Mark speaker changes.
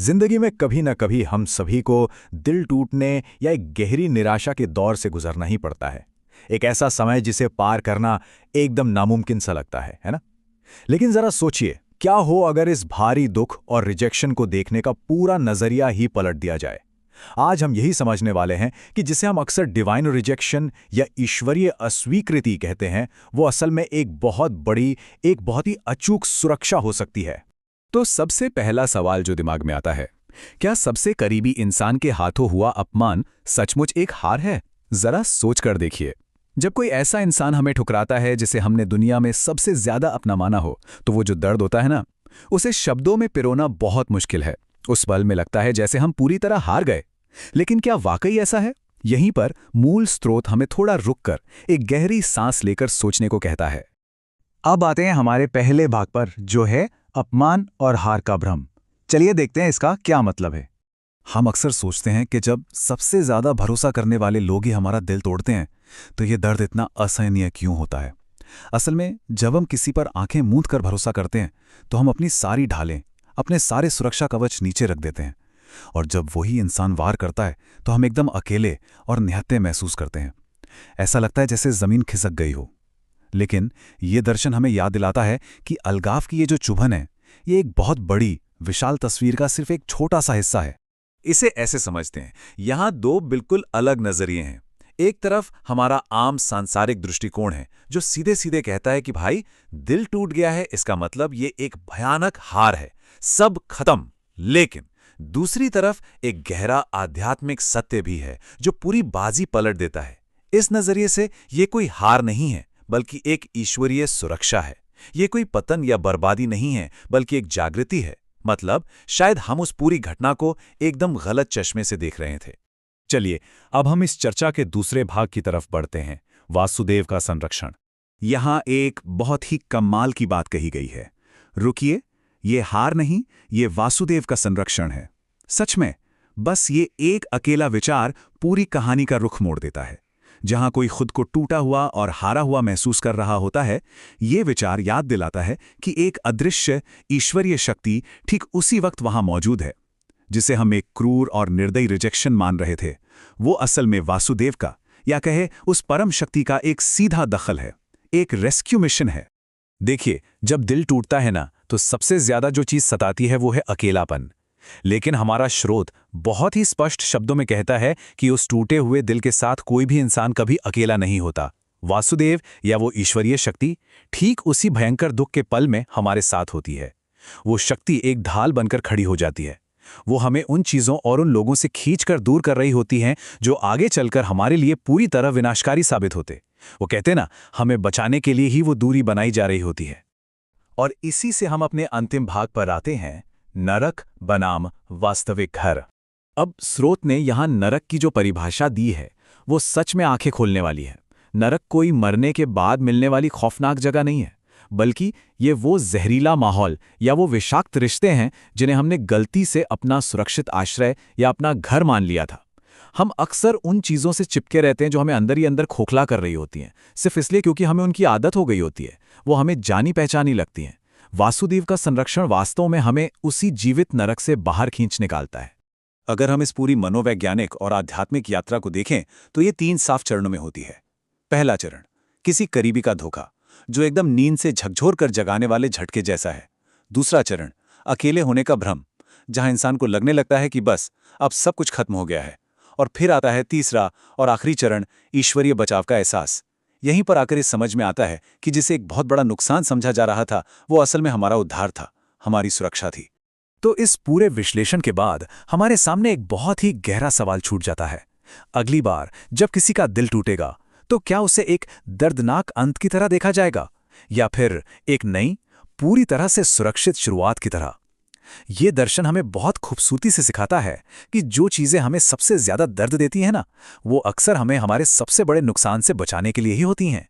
Speaker 1: जिंदगी में कभी न कभी हम सभी को दिल टूटने या एक गहरी निराशा के दौर से गुजरना ही पड़ता है। एक ऐसा समय जिसे पार करना एकदम नामुमकिन सा लगता है ना? लेकिन जरा सोचिए, क्या हो अगर इस भारी दुख और रिजेक्शन को देखने का पूरा नजरिया ही पलट दिया जाए। आज हम यही समझने वाले हैं कि जिसे हम अक्सर डिवाइन रिजेक्शन या ईश्वरीय अस्वीकृति कहते हैं, वो असल में एक बहुत बड़ी, एक बहुत ही अचूक सुरक्षा हो सकती है।
Speaker 2: तो सबसे पहला सवाल जो दिमाग में आता है, क्या सबसे करीबी इंसान के हाथों हुआ अपमान सचमुच एक हार है? जरा सोच कर देखिए। जब कोई ऐसा इंसान हमें ठुकराता है जिसे हमने दुनिया में सबसे ज्यादा अपना माना हो, तो वो जो दर्द होता है ना, उसे शब्दों में पिरोना बहुत मुश्किल है। उस पल में लगता है जैसे हम पूरी तरह हार गए। लेकिन क्या वाकई ऐसा है? यहीं पर मूल स्रोत हमें थोड़ा रुककर एक गहरी सांस लेकर सोचने को कहता है।
Speaker 3: अब आते हैं हमारे पहले भाग पर, जो है अपमान और हार का भ्रम। चलिए देखते हैं इसका क्या मतलब है।
Speaker 2: हम अक्सर सोचते हैं कि जब सबसे ज्यादा भरोसा करने वाले लोग ही हमारा दिल तोड़ते हैं, तो ये दर्द इतना असहनीय क्यों होता है। असल में जब हम किसी पर आंखें मूंद कर भरोसा करते हैं, तो हम अपनी सारी ढालें, अपने सारे सुरक्षा कवच नीचे रख देते हैं। और जब वही इंसान वार करता है, तो हम एकदम अकेले और निहत्थे महसूस करते हैं। ऐसा लगता है जैसे जमीन खिसक गई हो। लेकिन ये दर्शन हमें याद दिलाता है कि अलगाव की ये जो चुभन है, ये एक बहुत बड़ी विशाल तस्वीर का सिर्फ एक छोटा सा हिस्सा है।
Speaker 1: इसे ऐसे समझते हैं, यहां दो बिल्कुल अलग नजरिए हैं। एक तरफ हमारा आम सांसारिक दृष्टिकोण है, जो सीधे सीधे कहता है कि भाई, दिल टूट गया है, इसका मतलब ये एक भयानक हार है, सब खत्म। लेकिन दूसरी तरफ एक गहरा आध्यात्मिक सत्य भी है, जो पूरी बाजी पलट देता है। इस नजरिए से ये कोई हार नहीं है, बल्कि एक ईश्वरीय सुरक्षा है। ये कोई पतन या बर्बादी नहीं है, बल्कि एक जागृति है। मतलब शायद हम उस पूरी घटना को एकदम गलत चश्मे से देख रहे थे।
Speaker 2: चलिए अब हम इस चर्चा के दूसरे भाग की तरफ बढ़ते हैं, वासुदेव का संरक्षण।
Speaker 3: यहां एक बहुत ही कमाल की बात कही गई है। रुकिए, ये हार नहीं, ये वासुदेव का संरक्षण है। सच में, बस ये एक अकेला विचार पूरी कहानी का रुख मोड़ देता है। जहां कोई खुद को टूटा हुआ और हारा हुआ महसूस कर रहा होता है, ये विचार याद दिलाता है कि एक अदृश्य ईश्वरीय शक्ति ठीक उसी वक्त वहां मौजूद है। जिसे हम एक क्रूर और निर्दयी रिजेक्शन मान रहे थे, वो असल में वासुदेव का, या कहे उस परम शक्ति का एक सीधा दखल है, एक रेस्क्यू मिशन है।
Speaker 2: देखिए, जब दिल टूटता है ना, तो सबसे ज्यादा जो चीज सताती है वो है अकेलापन। लेकिन हमारा स्रोत बहुत ही स्पष्ट शब्दों में कहता है कि उस टूटे हुए दिल के साथ कोई भी इंसान कभी अकेला नहीं होता। वासुदेव या वो ईश्वरीय शक्ति ठीक उसी भयंकर दुख के पल में हमारे साथ होती है। वो शक्ति एक ढाल बनकर खड़ी हो जाती है। वो हमें उन चीजों और उन लोगों से खींचकर दूर कर रही होती हैं जो आगे चलकर हमारे लिए पूरी तरह विनाशकारी साबित होते। वो कहते ना, हमें बचाने के लिए ही वो दूरी बनाई जा रही होती है।
Speaker 1: और इसी से हम अपने अंतिम भाग पर आते हैं, नरक बनाम वास्तविक घर। अब स्रोत ने यहां नरक की जो परिभाषा दी है, वो सच में आंखें खोलने वाली है। नरक कोई मरने के बाद मिलने वाली खौफनाक जगह नहीं है, बल्कि ये वो जहरीला माहौल या वो विषाक्त रिश्ते हैं जिन्हें हमने गलती से अपना सुरक्षित आश्रय या अपना घर मान लिया था। हम अक्सर उन चीज़ों से चिपके रहते हैं जो हमें अंदर ही अंदर खोखला कर रही होती हैं, सिर्फ इसलिए क्योंकि हमें उनकी आदत हो गई होती है। वो हमें जानी पहचानी लगती हैं। वासुदेव का संरक्षण वास्तव में हमें उसी जीवित नरक से बाहर खींच निकालता है।
Speaker 2: अगर हम इस पूरी मनोवैज्ञानिक और आध्यात्मिक यात्रा को देखें, तो ये 3 साफ चरणों में होती है। पहला चरण, किसी करीबी का धोखा, जो एकदम नींद से झकझोर कर जगाने वाले झटके जैसा है। दूसरा चरण, अकेले होने का भ्रम, जहां इंसान को लगने लगता है कि बस अब सब कुछ खत्म हो गया है। और फिर आता है तीसरा और आखिरी चरण, ईश्वरीय बचाव का एहसास। यहीं पर आकर इस समझ में आता है कि जिसे एक बहुत बड़ा नुकसान समझा जा रहा था, वो असल में हमारा उद्धार था, हमारी सुरक्षा थी।
Speaker 1: तो इस पूरे विश्लेषण के बाद हमारे सामने एक बहुत ही गहरा सवाल छूट जाता है। अगली बार जब किसी का दिल टूटेगा, तो क्या उसे एक दर्दनाक अंत की तरह देखा जाएगा, या फिर एक नई, पूरी तरह से सुरक्षित शुरुआत की तरह? ये दर्शन हमें बहुत खूबसूरती से सिखाता है कि जो चीज़ें हमें सबसे ज्यादा दर्द देती हैं ना, वो अक्सर हमें हमारे सबसे बड़े नुकसान से बचाने के लिए ही होती हैं।